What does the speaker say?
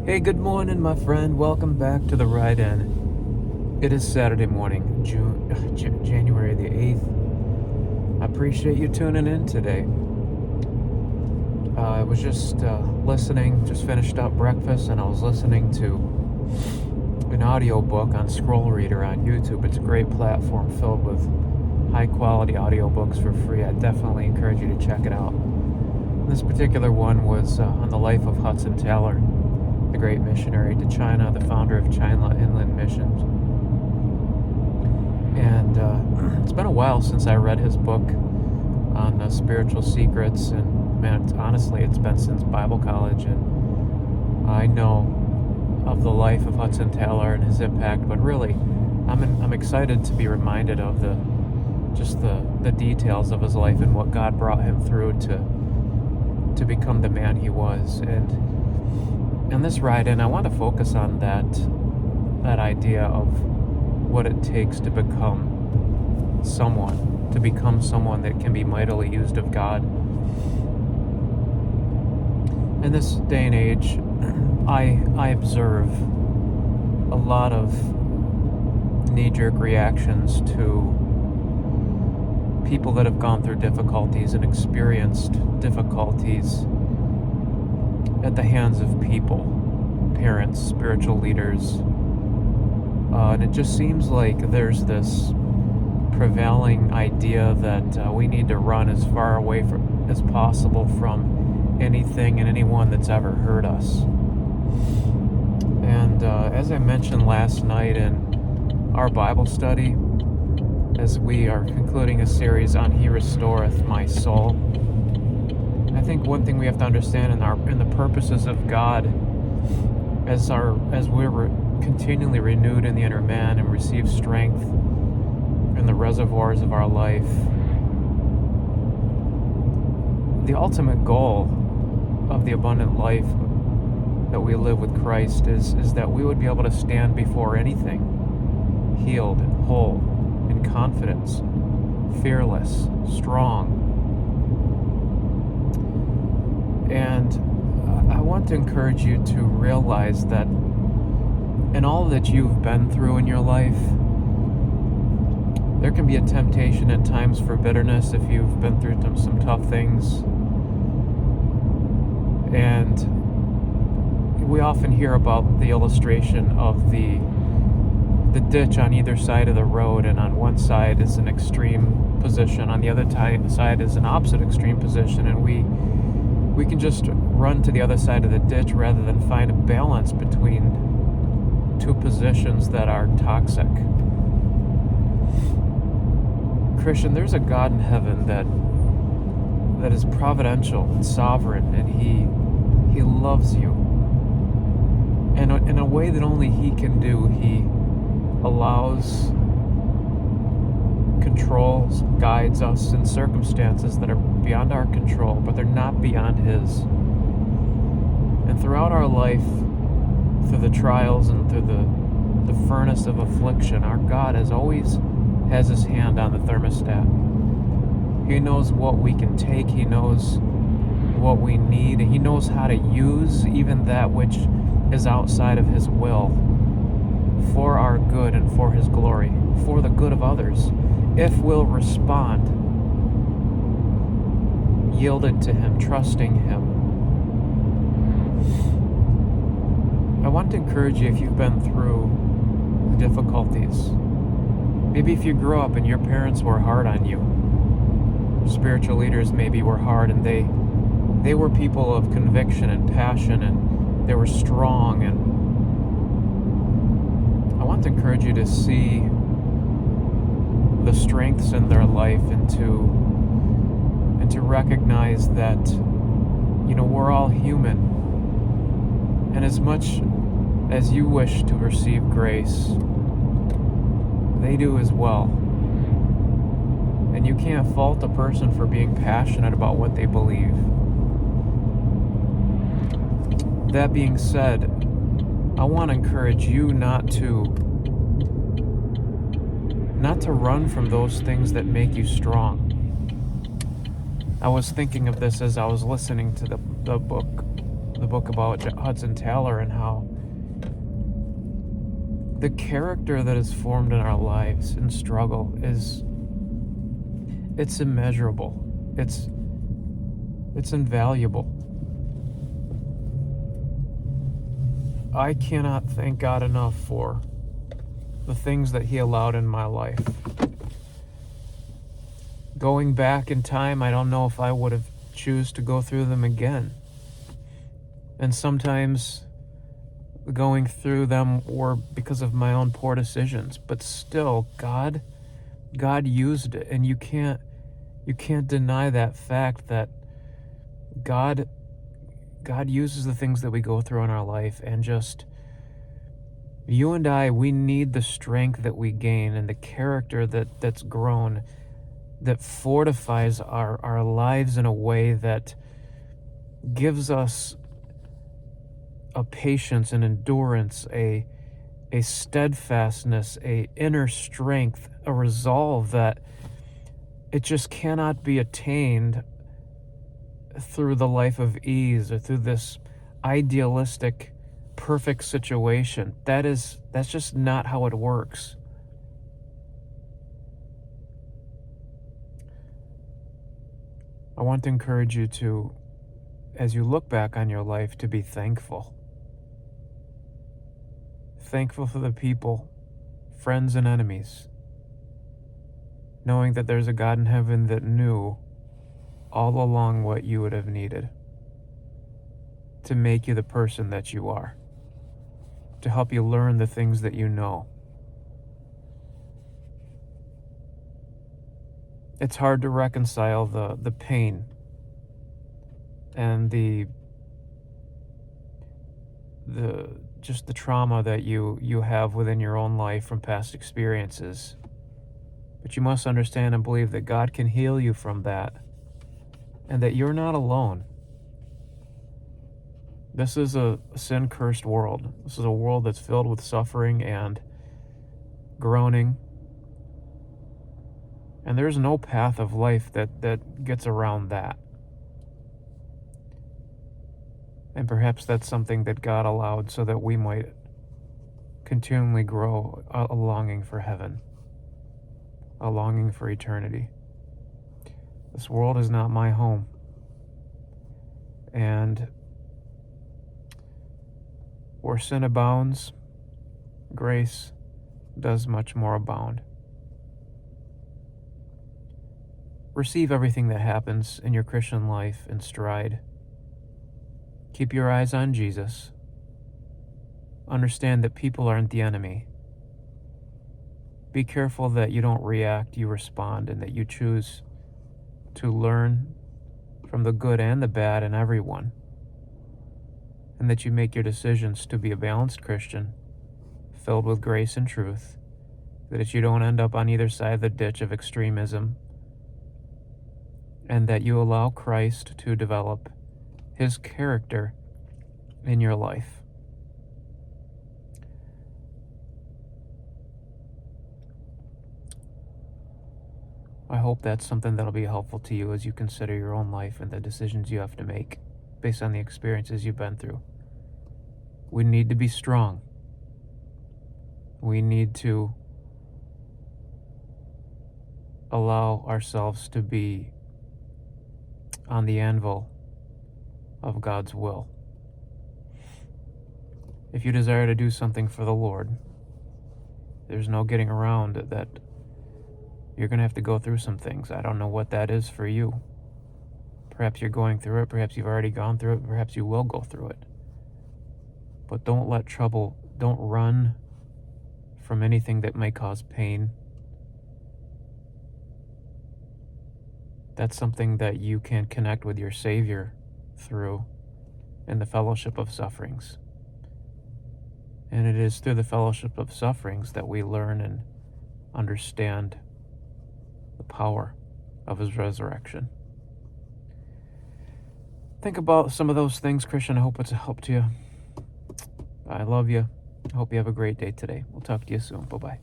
Hey, good morning, my friend. Welcome back to the Ride In. It is Saturday morning, January the 8th. I appreciate you tuning in today. I was just just finished up breakfast, and I was listening to an audiobook on Scroll Reader on YouTube. It's a great platform filled with high-quality audiobooks for free. I definitely encourage you to check it out. This particular one was on the life of Hudson Taylor, the great missionary to China, the founder of China Inland Missions. And it's been a while since I read his book on spiritual secrets, and man, honestly, it's been since Bible college, and I know of the life of Hudson Taylor and his impact, but really, I'm excited to be reminded of the details of his life and what God brought him through to become the man he was. And in this ride-in, I want to focus on that idea of what it takes to become someone that can be mightily used of God. In this day and age, I observe a lot of knee-jerk reactions to people that have gone through difficulties and experienced difficulties at the hands of people, parents, spiritual leaders. And it just seems like there's this prevailing idea that we need to run as far away as possible from anything and anyone that's ever hurt us. And as I mentioned last night in our Bible study, as we are concluding a series on He Restoreth My Soul, I think one thing we have to understand in the purposes of God, as we're continually renewed in the inner man and receive strength in the reservoirs of our life, the ultimate goal of the abundant life that we live with Christ is that we would be able to stand before anything healed and whole, in confidence, fearless, strong. And I want to encourage you to realize that in all that you've been through in your life, there can be a temptation at times for bitterness if you've been through some tough things. And we often hear about the illustration of the ditch on either side of the road, and on one side is an extreme position, on the other side is an opposite extreme position, and we can just run to the other side of the ditch rather than find a balance between two positions that are toxic. Christian, there's a God in heaven that is providential and sovereign, and He loves you. And in a way that only He can do, He allows, controls, guides us in circumstances that are beyond our control, but they're not beyond His. And throughout our life, through the trials and through the furnace of affliction, our God always has His hand on the thermostat. He knows what we can take. He knows what we need. He knows how to use even that which is outside of His will for our good and for His glory, for the good of others, if we'll respond, yielded to Him, trusting Him. I want to encourage you, if you've been through difficulties, maybe if you grew up and your parents were hard on you, spiritual leaders maybe were hard, and they were people of conviction and passion, and they were strong, and I want to encourage you to see the strengths in their life and to recognize that, we're all human. And as much as you wish to receive grace, they do as well. And you can't fault a person for being passionate about what they believe. That being said, I want to encourage you not to run from those things that make you strong. I was thinking of this as I was listening to the book, the book about Hudson Taylor and how the character that is formed in our lives in struggle it's immeasurable. It's invaluable. I cannot thank God enough for the things that He allowed in my life. Going back in time, I don't know if I would have choose to go through them again. And sometimes going through them were because of my own poor decisions, but still God used it, and you can't deny that fact that God uses the things that we go through in our life, and just you and I, we need the strength that we gain and the character that's grown, that fortifies our lives in a way that gives us a patience, an endurance, a steadfastness, a inner strength, a resolve that it just cannot be attained through the life of ease or through this idealistic, perfect situation. That's just not how it works. I want to encourage you to, as you look back on your life, to be thankful. Thankful for the people, friends and enemies, knowing that there's a God in heaven that knew all along what you would have needed to make you the person that you are, to help you learn the things that you know. It's hard to reconcile the pain and the just the trauma that you have within your own life from past experiences. But you must understand and believe that God can heal you from that, and that you're not alone. This is a sin-cursed world. This is a world that's filled with suffering and groaning. And there's no path of life that gets around that. And perhaps that's something that God allowed so that we might continually grow a longing for heaven, a longing for eternity. This world is not my home. And where sin abounds, grace does much more abound. Receive everything that happens in your Christian life in stride. Keep your eyes on Jesus. Understand that people aren't the enemy. Be careful that you don't react, you respond, and that you choose to learn from the good and the bad in everyone. And that you make your decisions to be a balanced Christian, filled with grace and truth, that you don't end up on either side of the ditch of extremism, and that you allow Christ to develop His character in your life. I hope that's something that'll be helpful to you as you consider your own life and the decisions you have to make based on the experiences you've been through. We need to be strong. We need to allow ourselves to be on the anvil of God's will. If you desire to do something for the Lord, there's no getting around that you're going to have to go through some things. I don't know what that is for you. Perhaps you're going through it, perhaps you've already gone through it, perhaps you will go through it. But don't run from anything that may cause pain. That's something that you can connect with your Savior through in the fellowship of sufferings. And it is through the fellowship of sufferings that we learn and understand the power of His resurrection. Think about some of those things, Christian. I hope it's a help to you. I love you. I hope you have a great day today. We'll talk to you soon. Bye-bye.